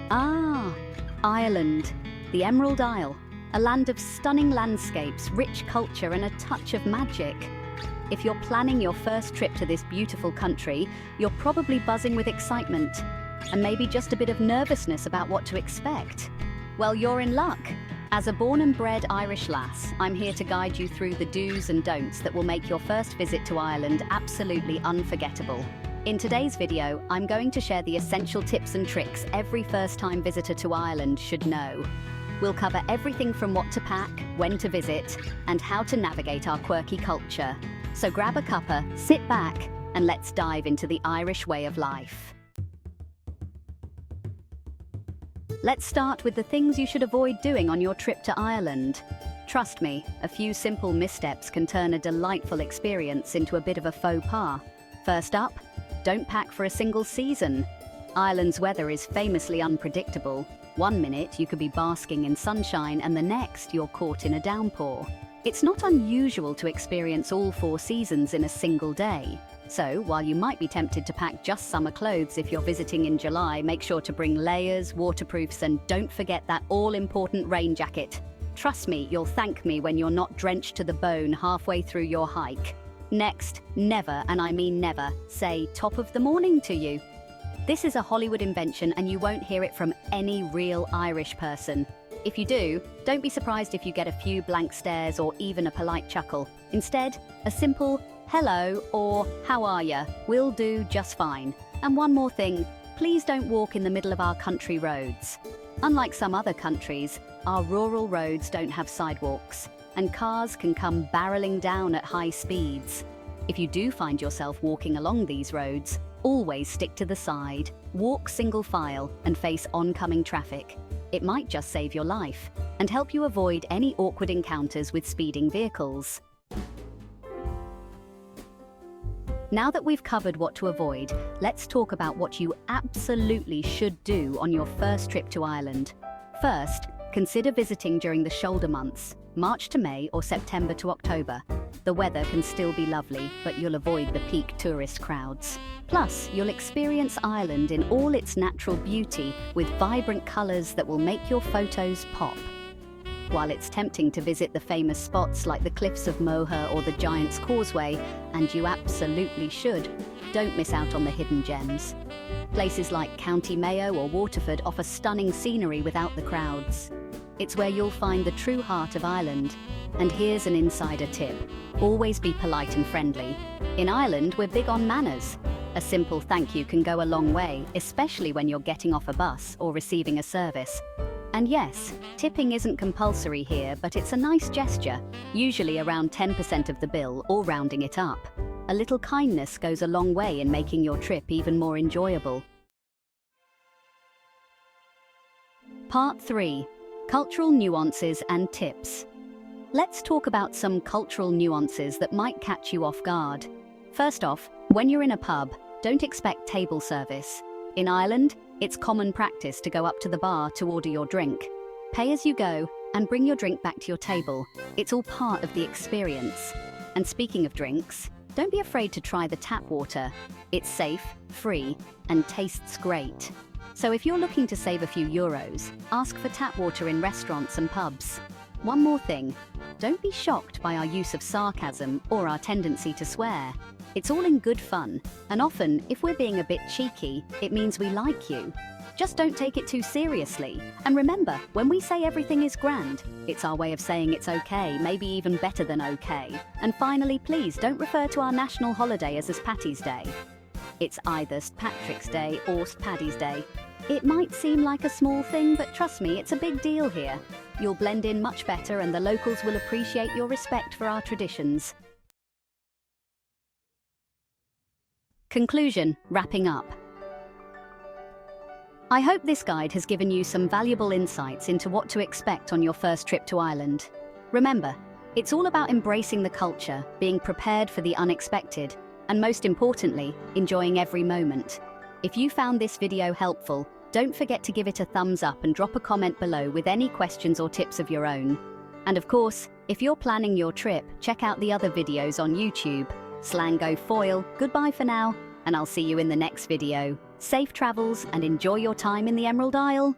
Ah, Ireland, the Emerald Isle, a land of stunning landscapes, rich culture and a touch of magic. If you're planning your first trip to this beautiful country, you're probably buzzing with excitement and maybe just a bit of nervousness about what to expect. Well, you're in luck. As a born and bred Irish lass, I'm here to guide you through the do's and don'ts that will make your first visit to Ireland absolutely unforgettable. In today's video, I'm going to share the essential tips and tricks every first-time visitor to Ireland should know. We'll cover everything from what to pack, when to visit, and how to navigate our quirky culture. So grab a cuppa, sit back, and let's dive into the Irish way of life. Let's start with the things you should avoid doing on your trip to Ireland. Trust me, a few simple missteps can turn a delightful experience into a bit of a faux pas. First up, don't pack for a single season. Ireland's weather is famously unpredictable. One minute you could be basking in sunshine and the next you're caught in a downpour. It's not unusual to experience all 4 seasons in a single day. So, while you might be tempted to pack just summer clothes if you're visiting in July, make sure to bring layers, waterproofs, and don't forget that all-important rain jacket. Trust me, you'll thank me when you're not drenched to the bone halfway through your hike. Next, never, and I mean never, say top of the morning to you. This is a Hollywood invention and you won't hear it from any real Irish person. If you do, don't be surprised if you get a few blank stares or even a polite chuckle. Instead, a simple hello or how are ya will do just fine. And one more thing, please don't walk in the middle of our country roads. Unlike some other countries, our rural roads don't have sidewalks, and cars can come barreling down at high speeds. If you do find yourself walking along these roads, always stick to the side, walk single file, and face oncoming traffic. It might just save your life and help you avoid any awkward encounters with speeding vehicles. Now that we've covered what to avoid, let's talk about what you absolutely should do on your first trip to Ireland. First, consider visiting during the shoulder months, March to May or September to October. The weather can still be lovely, but you'll avoid the peak tourist crowds. Plus, you'll experience Ireland in all its natural beauty with vibrant colours that will make your photos pop. While it's tempting to visit the famous spots like the Cliffs of Moher or the Giant's Causeway, and you absolutely should, don't miss out on the hidden gems. Places like County Mayo or Waterford offer stunning scenery without the crowds. It's where you'll find the true heart of Ireland. And here's an insider tip. Always be polite and friendly. In Ireland, we're big on manners. A simple thank you can go a long way, especially when you're getting off a bus or receiving a service. And yes, tipping isn't compulsory here, but it's a nice gesture, usually around 10% of the bill or rounding it up. A little kindness goes a long way in making your trip even more enjoyable. Part 3. Cultural nuances and tips. Let's talk about some cultural nuances that might catch you off guard. First off, when you're in a pub, don't expect table service. In Ireland, it's common practice to go up to the bar to order your drink. Pay as you go and bring your drink back to your table. It's all part of the experience. And speaking of drinks, don't be afraid to try the tap water. It's safe, free, and tastes great. So if you're looking to save a few euros, ask for tap water in restaurants and pubs. One more thing, don't be shocked by our use of sarcasm or our tendency to swear. It's all in good fun, and often, if we're being a bit cheeky, it means we like you. Just don't take it too seriously. And remember, when we say everything is grand, it's our way of saying it's okay, maybe even better than okay. And finally, please don't refer to our national holiday as Paddy's Day. It's either St. Patrick's Day or St. Paddy's Day. It might seem like a small thing, but trust me, it's a big deal here. You'll blend in much better and the locals will appreciate your respect for our traditions. Conclusion, wrapping up. I hope this guide has given you some valuable insights into what to expect on your first trip to Ireland. Remember, it's all about embracing the culture, being prepared for the unexpected, and most importantly, enjoying every moment. If you found this video helpful, don't forget to give it a thumbs up and drop a comment below with any questions or tips of your own. And of course, if you're planning your trip, check out the other videos on YouTube. Slang go foil, goodbye for now, and I'll see you in the next video. Safe travels and enjoy your time in the Emerald Isle.